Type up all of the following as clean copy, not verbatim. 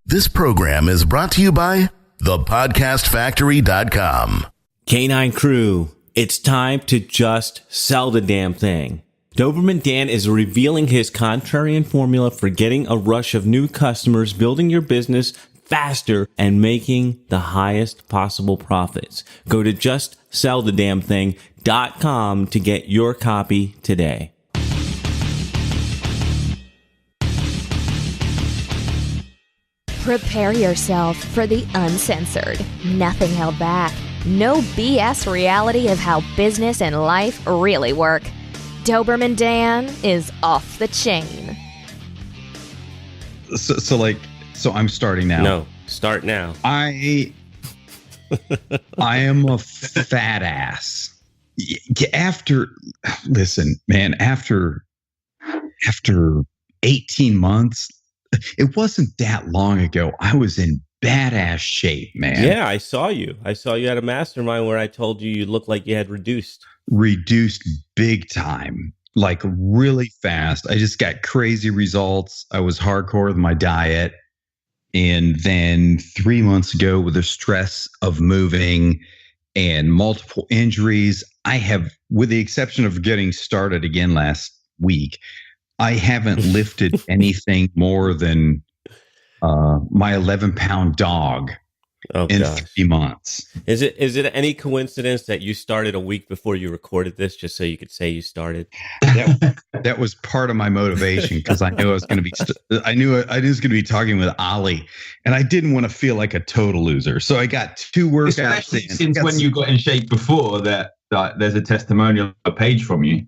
This program is brought to you by thepodcastfactory.com. Canine Crew, it's time to just sell the damn thing. Doberman Dan is revealing his contrarian formula for getting a rush of new customers, building your business faster, and making the highest possible profits. Go to justsellthedamnthing.com to get your copy today. Prepare yourself for the uncensored, nothing held back, no BS reality of how business and life really work. Doberman Dan is off the chain. So I'm starting now. No, start now. I am a fat ass. After 18 months, it wasn't that long ago. I was in badass shape, man. Yeah, I saw you. I saw you at a mastermind where I told you you looked like you had reduced Big time, like really fast. I just got crazy results. I was hardcore with my diet. And then 3 months ago, with the stress of moving and multiple injuries, I have, with the exception of getting started again last week, I haven't lifted anything more than my 11-pound dog in 3 months. Is it any coincidence that you started a week before you recorded this, just so you could say you started? That was part of my motivation, because I knew I was going to be. I knew I was going to be talking with Ollie, and I didn't want to feel like a total loser. So I got 2 workouts. Especially since when you got in shape before that, there's a testimonial page from you.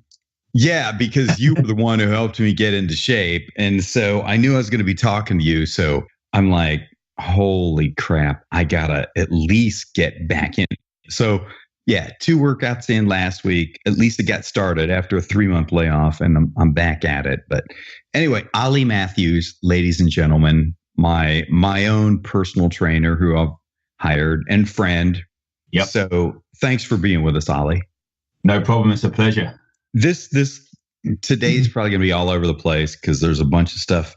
Yeah, because you were the one who helped me get into shape, and so I knew I was going to be talking to you. So I'm like, holy crap, I gotta at least get back in. So yeah, 2 workouts in last week. At least it got started after a 3-month layoff, and I'm back at it. But anyway, Olllie Matthews, ladies and gentlemen, my own personal trainer who I've hired and friend. Yep. So thanks for being with us, Ollie. No problem. It's a pleasure. Today's probably going to be all over the place, because there's a bunch of stuff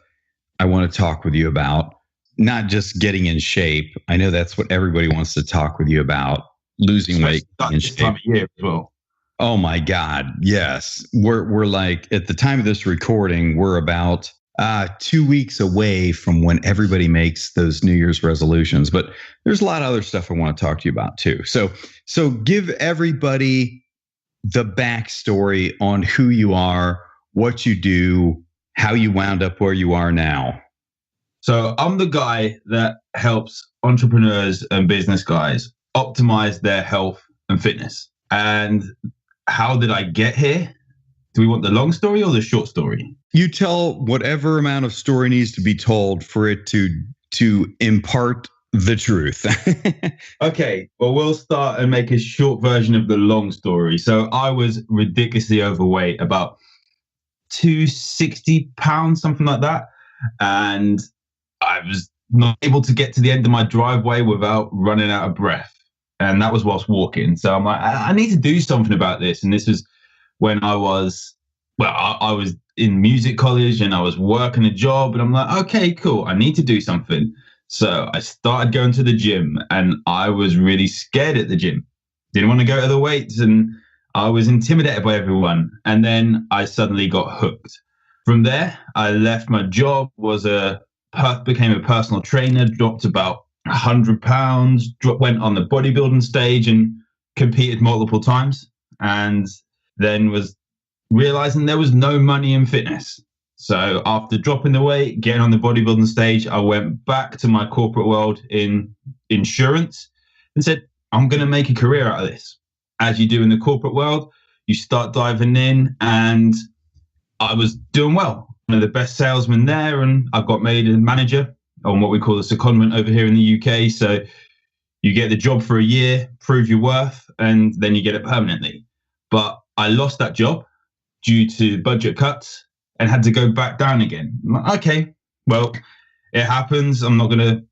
I want to talk with you about. Not just getting in shape. I know that's what everybody wants to talk with you about. Losing weight in shape. Time of year as well. Oh my God. Yes. We're like, at the time of this recording, we're about 2 weeks away from when everybody makes those New Year's resolutions. But there's a lot of other stuff I want to talk to you about too. So give everybody the backstory on who you are, what you do, how you wound up where you are now. So I'm the guy that helps entrepreneurs and business guys optimize their health and fitness. And how did I get here? Do we want the long story or the short story? You tell whatever amount of story needs to be told for it to impart the truth. Okay, well, we'll start and make a short version of the long story. So I was ridiculously overweight, about 260 pounds, something like that. And I was not able to get to the end of my driveway without running out of breath. And that was whilst walking. So I'm like, I need to do something about this. And this was when I was in music college and I was working a job. And I'm like, okay, cool. I need to do something. So I started going to the gym, and I was really scared at the gym. Didn't want to go to the weights, and I was intimidated by everyone. And then I suddenly got hooked. From there, I left my job, became a personal trainer, dropped about 100 pounds, went on the bodybuilding stage and competed multiple times, and then was realizing there was no money in fitness. So after dropping the weight, getting on the bodybuilding stage, I went back to my corporate world in insurance and said, I'm going to make a career out of this. As you do in the corporate world, you start diving in, and I was doing well. One of the best salesmen there, and I got made a manager on what we call a secondment over here in the UK. So you get the job for a year, prove your worth, and then you get it permanently. But I lost that job due to budget cuts and had to go back down again. I'm like, okay, well, it happens. I'm not going to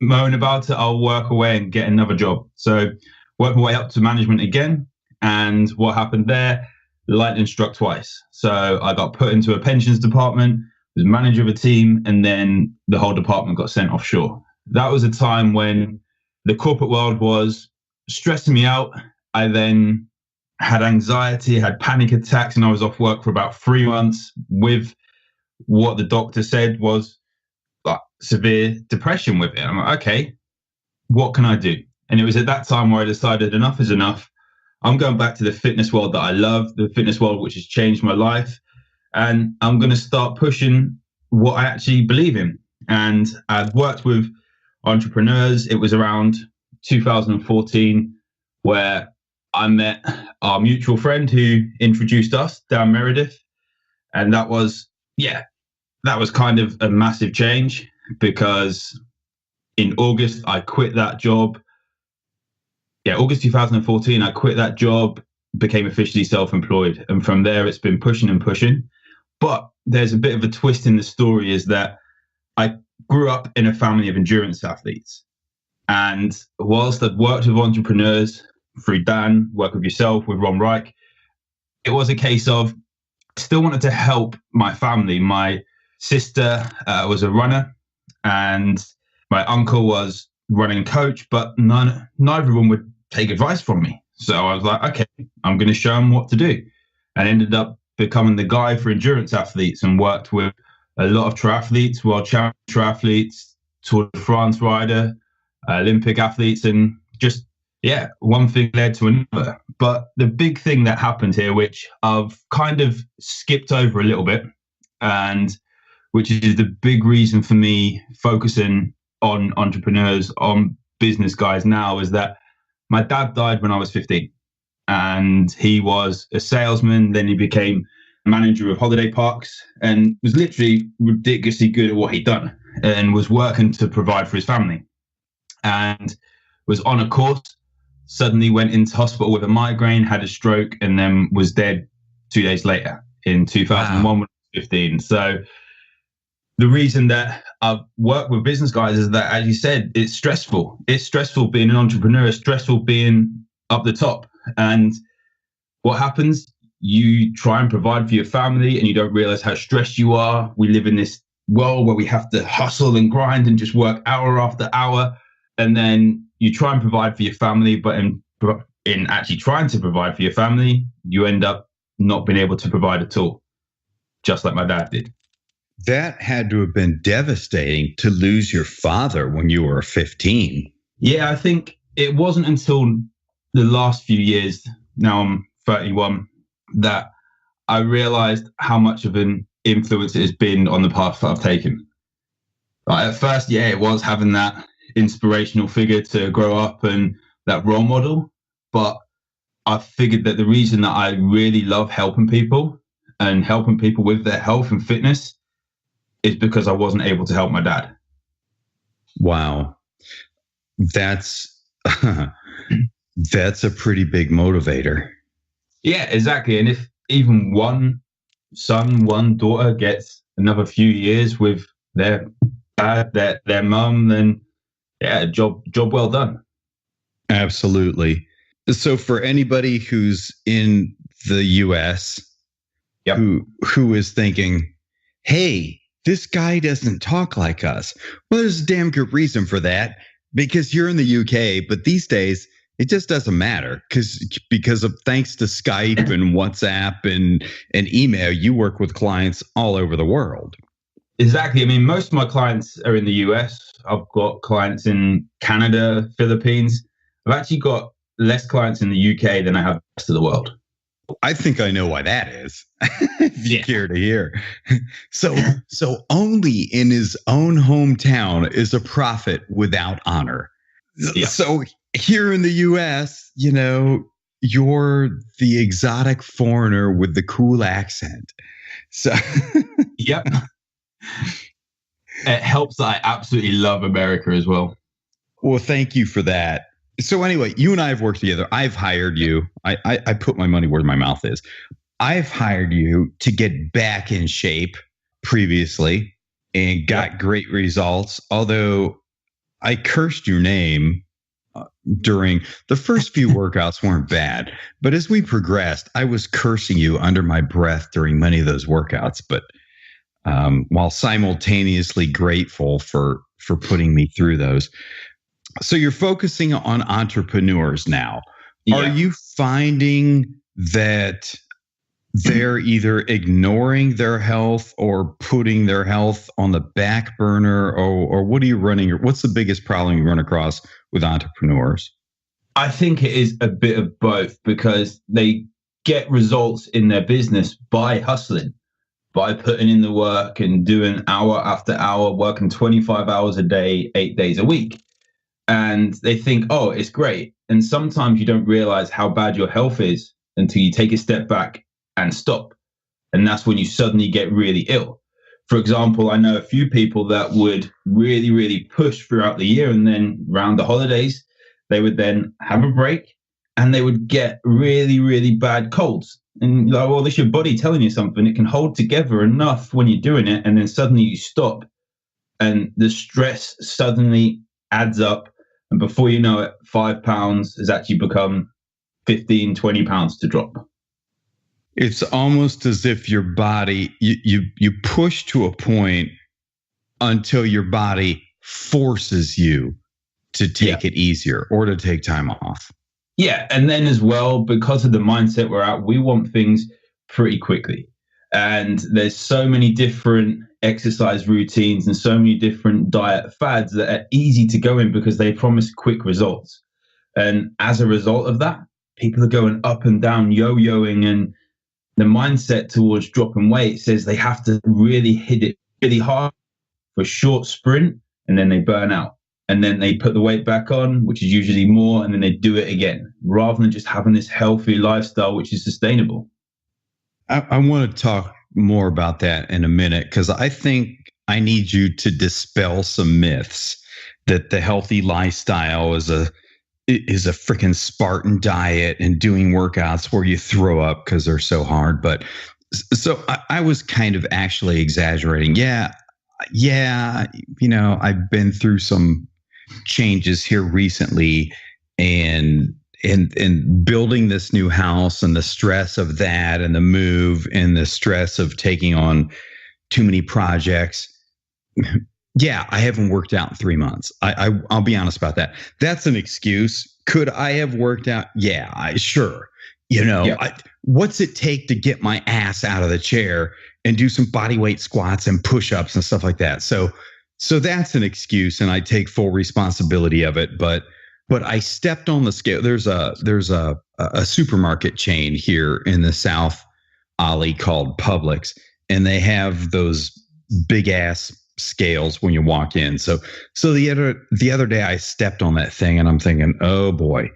moan about it. I'll work away and get another job. So worked my way up to management again. And what happened there, lightning struck twice. So I got put into a pensions department, was manager of a team, and then the whole department got sent offshore. That was a time when the corporate world was stressing me out. I then had anxiety, had panic attacks, and I was off work for about 3 months with what the doctor said was like severe depression with it. I'm like, okay, what can I do? And it was at that time where I decided enough is enough. I'm going back to the fitness world that I love, the fitness world which has changed my life. And I'm going to start pushing what I actually believe in. And I've worked with entrepreneurs. It was around 2014 where I met our mutual friend who introduced us, Dan Meredith. And that was kind of a massive change, because in August, I quit that job. August 2014, I quit that job, became officially self-employed. And from there, it's been pushing and pushing. But there's a bit of a twist in the story, is that I grew up in a family of endurance athletes. And whilst I've worked with entrepreneurs through Dan, work with yourself, with Ron Reich, it was a case of I still wanted to help my family. My sister was a runner and my uncle was running coach, but neither of them would take advice from me. So I was like, okay, I'm going to show them what to do. And ended up becoming the guy for endurance athletes and worked with a lot of triathletes, world champion triathletes, Tour de France rider, Olympic athletes, and just, one thing led to another. But the big thing that happened here, which I've kind of skipped over a little bit, and which is the big reason for me focusing on entrepreneurs, on business guys now, is that my dad died when I was 15. And he was a salesman. Then he became manager of holiday parks and was literally ridiculously good at what he'd done and was working to provide for his family. And was on a course, suddenly went into hospital with a migraine, had a stroke, and then was dead 2 days later in 2001 when I was 15. So the reason that I've worked with business guys is that, as you said, it's stressful. It's stressful being an entrepreneur. It's stressful being up the top. And what happens? You try and provide for your family and you don't realize how stressed you are. We live in this world where we have to hustle and grind and just work hour after hour. And then you try and provide for your family, but in actually trying to provide for your family, you end up not being able to provide at all, just like my dad did. That had to have been devastating to lose your father when you were 15. Yeah, I think it wasn't until the last few years, now I'm 31, that I realized how much of an influence it has been on the path that I've taken. Like at first, it was having that inspirational figure to grow up and that role model. But I figured that the reason that I really love helping people and helping people with their health and fitness is because I wasn't able to help my dad. Wow. That's a pretty big motivator. Yeah, exactly. And if even one son, one daughter gets another few years with their dad, their mum, then job well done. Absolutely. So for anybody who's in the US who is thinking, hey, this guy doesn't talk like us. Well, there's a damn good reason for that, because you're in the UK, but these days it just doesn't matter because of thanks to Skype and WhatsApp and email, you work with clients all over the world. Exactly. I mean, most of my clients are in the US. I've got clients in Canada, Philippines. I've actually got less clients in the UK than I have the rest of the world. I think I know why that is. If you care to hear. So only in his own hometown is a prophet without honor. Yeah. So here in the US, you're the exotic foreigner with the cool accent. So Yep. It helps that I absolutely love America as well. Well, thank you for that. So anyway, you and I have worked together. I've hired you. I put my money where my mouth is. I've hired you to get back in shape previously and got great results. Although I cursed your name during the first few workouts weren't bad, but as we progressed, I was cursing you under my breath during many of those workouts, but while simultaneously grateful for putting me through those. So you're focusing on entrepreneurs now. Yeah. Are you finding that they're either ignoring their health or putting their health on the back burner, or what are you running? What's the biggest problem you run across with entrepreneurs? I think it is a bit of both, because they get results in their business by hustling, by putting in the work and doing hour after hour, working 25 hours a day, 8 days a week. And they think, oh, it's great. And sometimes you don't realize how bad your health is until you take a step back and stop. And that's when you suddenly get really ill. For example, I know a few people that would really, really push throughout the year, and then around the holidays, they would then have a break and they would get really, really bad colds. And you're like, well, this is your body telling you something. It can hold together enough when you're doing it, and then suddenly you stop and the stress suddenly adds up. And before you know it, 5 pounds has actually become 15, 20 pounds to drop. It's almost as if your body, you push to a point until your body forces you to take it easier or to take time off. Yeah. And then as well, because of the mindset we're at, we want things pretty quickly. And there's so many different exercise routines and so many different diet fads that are easy to go in because they promise quick results. And as a result of that, people are going up and down, yo-yoing, and the mindset towards dropping weight says they have to really hit it really hard for a short sprint, and then they burn out. And then they put the weight back on, which is usually more, and then they do it again, rather than just having this healthy lifestyle, which is sustainable. I want to talk more about that in a minute, because I think I need you to dispel some myths that the healthy lifestyle is a freaking Spartan diet and doing workouts where you throw up because they're so hard. But so I was kind of actually exaggerating. Yeah. I've been through some changes here recently, and building this new house and the stress of that and the move and the stress of taking on too many projects. Yeah, I haven't worked out in 3 months. I'll be honest about that. That's an excuse. Could I have worked out? Yeah, sure. What's it take to get my ass out of the chair and do some body weight squats and push-ups and stuff like that? So that's an excuse, and I take full responsibility of it. But I stepped on the scale. There's a supermarket chain here in the South, Ollie, called Publix, and they have those big ass scales when you walk in. So the other day I stepped on that thing, and I'm thinking, oh boy,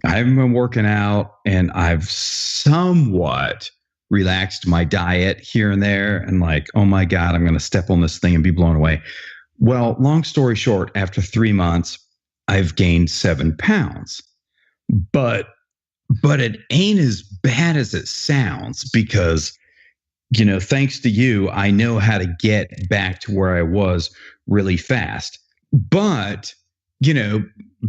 I haven't been working out, and I've somewhat relaxed my diet here and there, and like, oh my God, I'm going to step on this thing and be blown away. Well, long story short, after 3 months, I've gained 7 pounds, but it ain't as bad as it sounds, because thanks to you, I know how to get back to where I was really fast. But,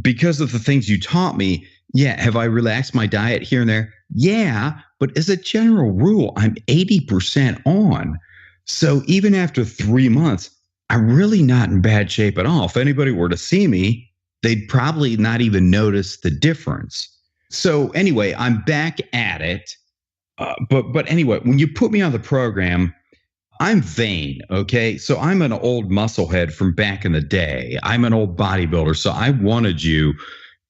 because of the things you taught me, yeah, have I relaxed my diet here and there? Yeah, but as a general rule, I'm 80% on. So even after 3 months, I'm really not in bad shape at all. If anybody were to see me, they'd probably not even notice the difference. So anyway, I'm back at it. But anyway, when you put me on the program, I'm vain, okay? So I'm an old musclehead from back in the day. I'm an old bodybuilder. So I wanted you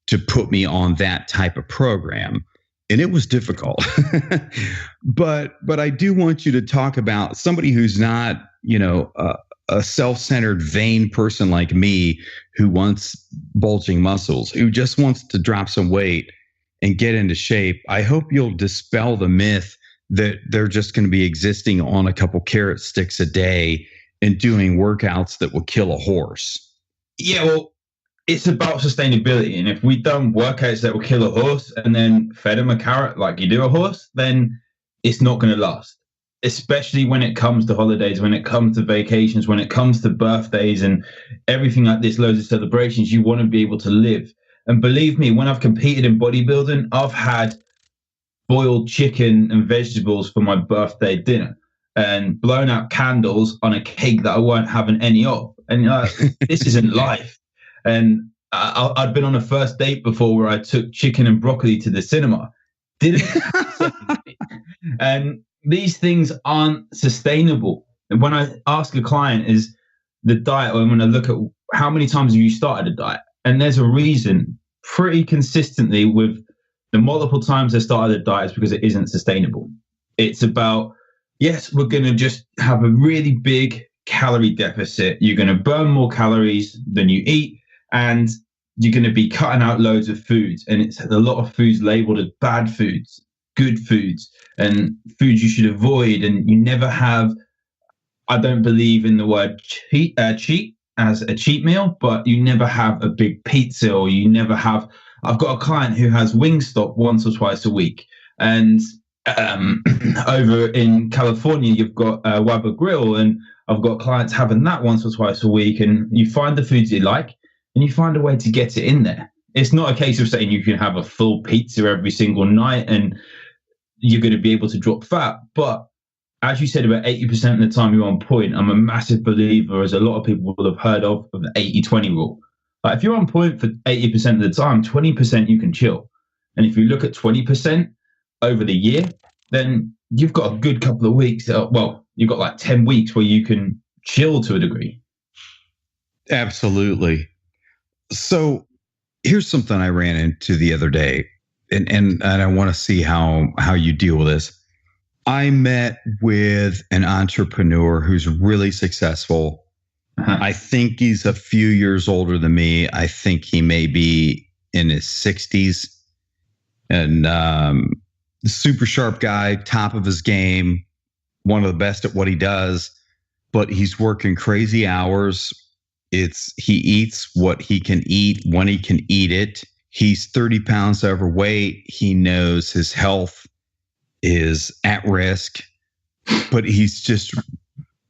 to put me on that type of program, and it was difficult. But I do want you to talk about somebody who's not, a self-centered, vain person like me, who wants bulging muscles, who just wants to drop some weight and get into shape. I hope you'll dispel the myth that they're just going to be existing on a couple carrot sticks a day and doing workouts that will kill a horse. Yeah, well, it's about sustainability. And if we've done workouts that will kill a horse and then fed him a carrot like you do a horse, then it's not going to last. Especially when it comes to holidays, when it comes to vacations, when it comes to birthdays and everything like this, loads of celebrations, you want to be able to live And believe me, when I've competed in bodybuilding, I've had boiled chicken and vegetables for my birthday dinner and blown out candles on a cake that I weren't having any of. And this isn't life. And I'd been on a first date before where I took chicken and broccoli to the cinema. Didn't and these things aren't sustainable. And when I ask a client, is the diet, or when I look at how many times have you started a diet? And there's a reason pretty consistently with the multiple times I started a diet is because it isn't sustainable. It's about, yes, we're going to just have a really big calorie deficit. You're going to burn more calories than you eat, and you're going to be cutting out loads of foods. And it's a lot of foods labeled as bad foods, good foods, and foods you should avoid. And you never have, I don't believe in the word cheat as a cheat meal, but you never have a big pizza, or you never have, I've got a client who has Wingstop once or twice a week. And over in California, you've got Wabba Grill, and I've got clients having that once or twice a week. And you find the foods you like, and you find a way to get it in there. It's not a case of saying you can have a full pizza every single night and you're going to be able to drop fat. But as you said, about 80% of the time you're on point. I'm a massive believer, as a lot of people will have heard of the 80-20 rule. Like if you're on point for 80% of the time, 20% you can chill. And if you look at 20% over the year, then you've got a good couple of weeks. Well, you've got like 10 weeks where you can chill to a degree. Absolutely. So here's something I ran into the other day, and I want to see how you deal with this. I met with an entrepreneur who's really successful. I think he's a few years older than me. I think he may be in his 60s, and super sharp guy, top of his game, one of the best at what he does, but he's working crazy hours. He eats what he can eat when he can eat it. He's 30 pounds overweight. He knows his health is at risk, but he's just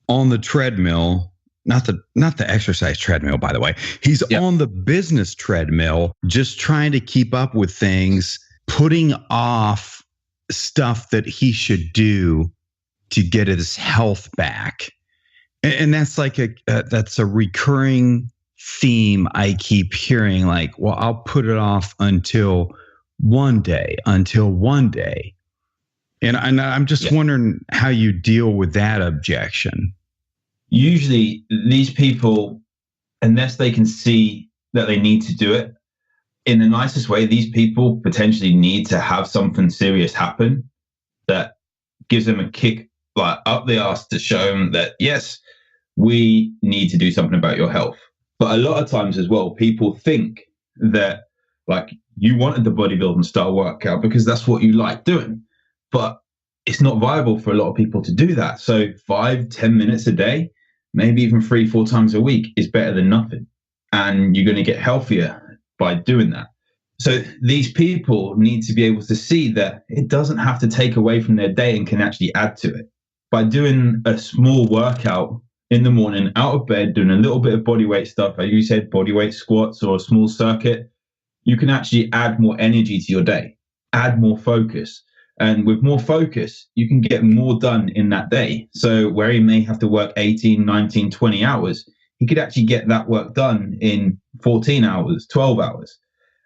on the treadmill, not the exercise treadmill, by the way. He's on the business treadmill, just trying to keep up with things, putting off stuff that he should do to get his health back. And that's like that's a recurring theme I keep hearing, like, well, I'll put it off until one day. And I'm just wondering how you deal with that objection. Usually these people, unless they can see that they need to do it, in the nicest way, these people potentially need to have something serious happen that gives them a kick like up the arse to show them that, yes, we need to do something about your health. But a lot of times as well, people think that like you wanted the bodybuilding style workout because that's what you like doing. But it's not viable for a lot of people to do that. So 5-10 minutes a day, maybe even 3-4 times a week is better than nothing. And you're going to get healthier by doing that. So these people need to be able to see that it doesn't have to take away from their day and can actually add to it. By doing a small workout in the morning, out of bed, doing a little bit of body weight stuff, like you said, body weight squats or a small circuit, you can actually add more energy to your day, add more focus. And with more focus, you can get more done in that day. So where he may have to work 18, 19, 20 hours, he could actually get that work done in 14 hours, 12 hours.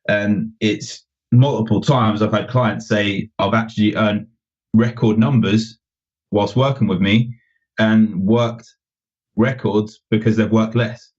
And it's multiple times I've had clients say, I've actually earned record numbers whilst working with me and worked records because they've worked less.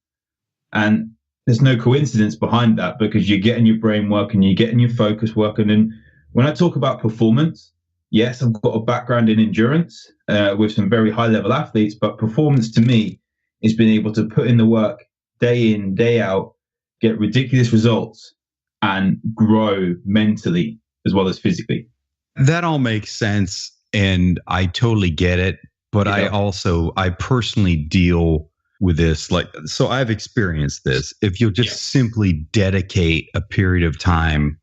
And there's no coincidence behind that, because you're getting your brain working, you're getting your focus working. And when I talk about performance, yes, I've got a background in endurance with some very high level athletes, but performance to me is being able to put in the work day in, day out, get ridiculous results and grow mentally as well as physically. That all makes sense. And I totally get it. But I personally deal with this. So I've experienced this. If you'll just simply dedicate a period of time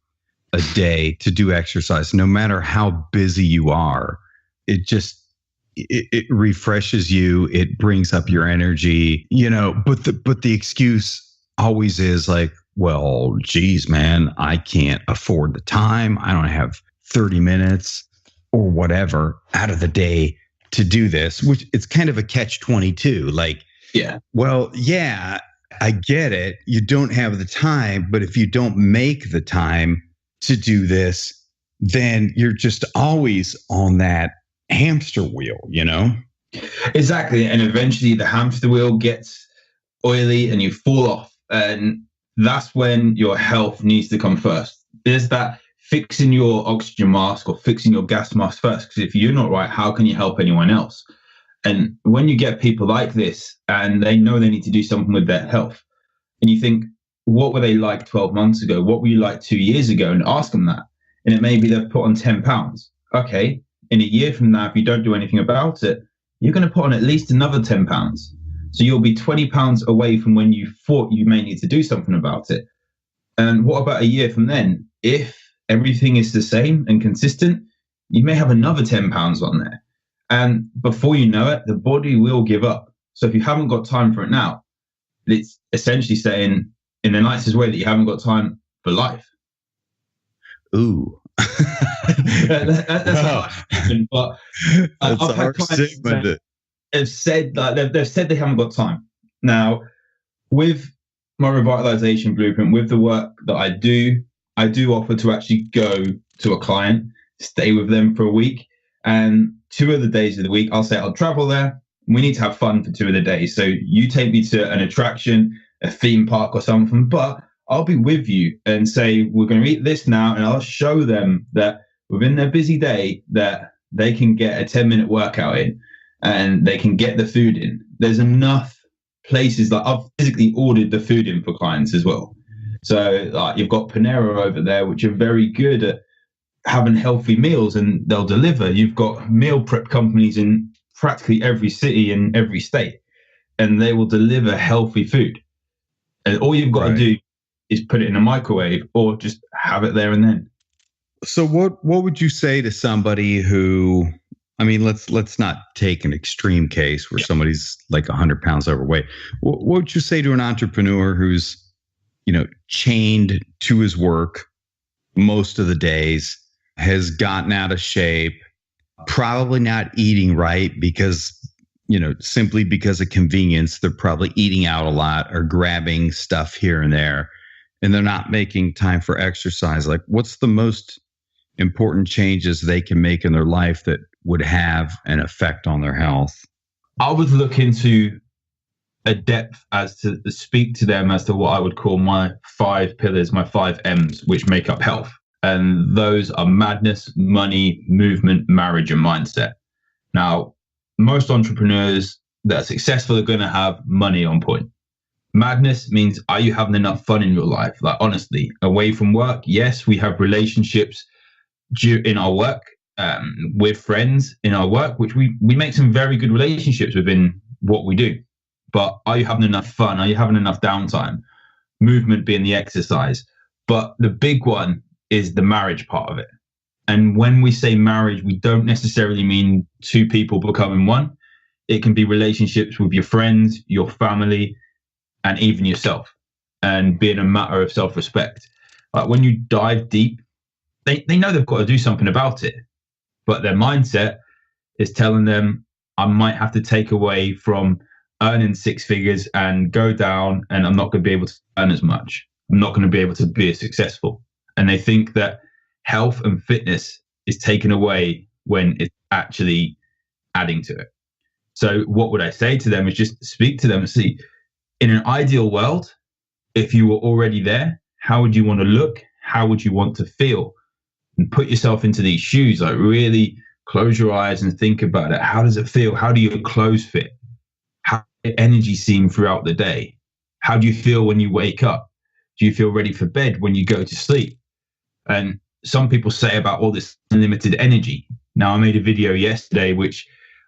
a day to do exercise, no matter how busy you are, it refreshes you. It brings up your energy, but the excuse always is like, well, geez, man, I can't afford the time. I don't have 30 minutes or whatever out of the day to do this, which it's kind of a catch-22. Like, Yeah. well, yeah, I get it. You don't have the time, but if you don't make the time to do this, then you're just always on that hamster wheel, you know? Exactly. And eventually the hamster wheel gets oily and you fall off. And that's when your health needs to come first. There's that fixing your oxygen mask or fixing your gas mask first. Because if you're not right, how can you help anyone else? And when you get people like this and they know they need to do something with their health, and you think, what were they like 12 months ago? What were you like 2 years ago? And ask them that. And it may be they've put on 10 pounds. Okay, in a year from now, if you don't do anything about it, you're going to put on at least another 10 pounds. So you'll be 20 pounds away from when you thought you may need to do something about it. And what about a year from then? If everything is the same and consistent, you may have another 10 pounds on there. And before you know it, the body will give up. So if you haven't got time for it now, it's essentially saying in the nicest way that you haven't got time for life. Ooh. That's a harsh statement, but That's I've a had harsh clients statement. that have said like they've said they haven't got time. Now, with my revitalization blueprint, with the work that I do offer to actually go to a client, stay with them for a week, and 2 of the days of the week, I'll say I'll travel there. We need to have fun for 2 of the days. So you take me to an attraction, a theme park or something, but I'll be with you and say, we're going to eat this now. And I'll show them that within their busy day that they can get a 10-minute workout in and they can get the food in. There's enough places that I've physically ordered the food in for clients as well. So like you've got Panera over there, which are very good at having healthy meals and they'll deliver. You've got meal prep companies in practically every city in every state, and they will deliver healthy food. And all you've got to do is put it in a microwave or just have it there and then. So what would you say to somebody who, I mean, let's not take an extreme case where somebody's like 100 pounds overweight. What would you say to an entrepreneur who's, chained to his work most of the days, has gotten out of shape, probably not eating right because, simply because of convenience, they're probably eating out a lot or grabbing stuff here and there, and they're not making time for exercise? Like, what's the most important changes they can make in their life that would have an effect on their health? I would look into a depth as to speak to them as to what I would call my 5 pillars, my 5 M's, which make up health. And those are madness, money, movement, marriage, and mindset. Now, most entrepreneurs that are successful are going to have money on point. Madness means, are you having enough fun in your life? Like, honestly, away from work, yes, we have relationships in our work, with friends in our work, which we make some very good relationships within what we do. But are you having enough fun? Are you having enough downtime? Movement being the exercise. But the big one is the marriage part of it. And when we say marriage, we don't necessarily mean 2 people becoming one. It can be relationships with your friends, your family, and even yourself, and being a matter of self-respect. Like when you dive deep, they know they've got to do something about it, but their mindset is telling them, I might have to take away from earning 6 figures and go down, and I'm not going to be able to earn as much. I'm not going to be able to be as successful. And they think that health and fitness is taken away when it's actually adding to it. So what would I say to them is just speak to them and see, in an ideal world, if you were already there, how would you want to look? How would you want to feel? And put yourself into these shoes, like really close your eyes and think about it. How does it feel? How do your clothes fit? How does your energy seem throughout the day? How do you feel when you wake up? Do you feel ready for bed when you go to sleep? And some people say about all this unlimited energy. Now, I made a video yesterday, which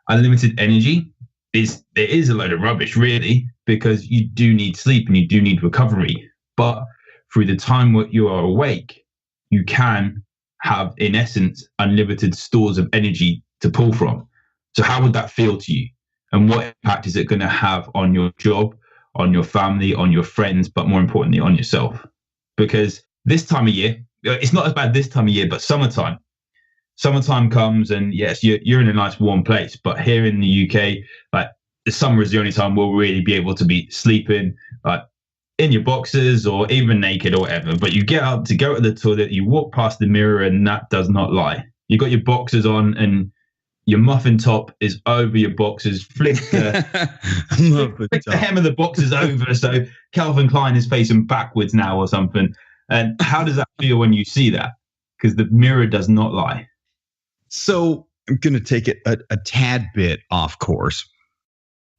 unlimited energy is a load of rubbish, really, because you do need sleep and you do need recovery. But through the time that you are awake, you can have, in essence, unlimited stores of energy to pull from. So how would that feel to you? And what impact is it going to have on your job, on your family, on your friends, but more importantly, on yourself? because this time of year, it's not as bad this time of year, but summertime comes, and yes, you're in a nice warm place. But here in the UK, like, the summer is the only time we'll really be able to be sleeping, like, in your boxers or even naked or whatever. But you get up to go to the toilet, you walk past the mirror, and that does not lie. You got your boxers on, and your muffin top is over your boxers. Flick the hem of the boxers over, so Calvin Klein is facing backwards now or something. And how does that feel when you see that? Because the mirror does not lie. So I'm going to take it a tad bit off course.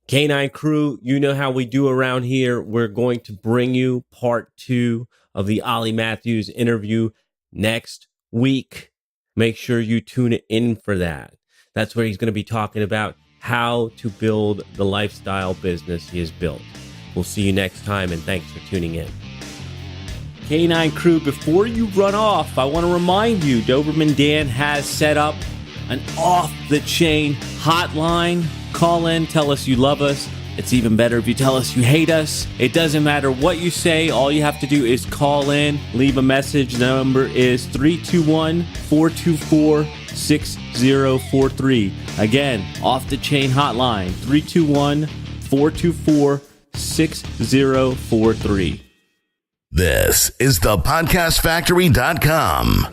Canine crew, you know how we do around here. We're going to bring you part 2 of the Olllie Matthews interview next week. Make sure you tune in for that. That's where he's going to be talking about how to build the lifestyle business he has built. We'll see you next time, and thanks for tuning in. Canine crew, before you run off, I want to remind you, Doberman Dan has set up an off-the-chain hotline. Call in, tell us you love us. It's even better if you tell us you hate us. It doesn't matter what you say. All you have to do is call in, leave a message. The number is 321-424-6043. Again, off-the-chain hotline, 321-424-6043. This is the podcastfactory.com.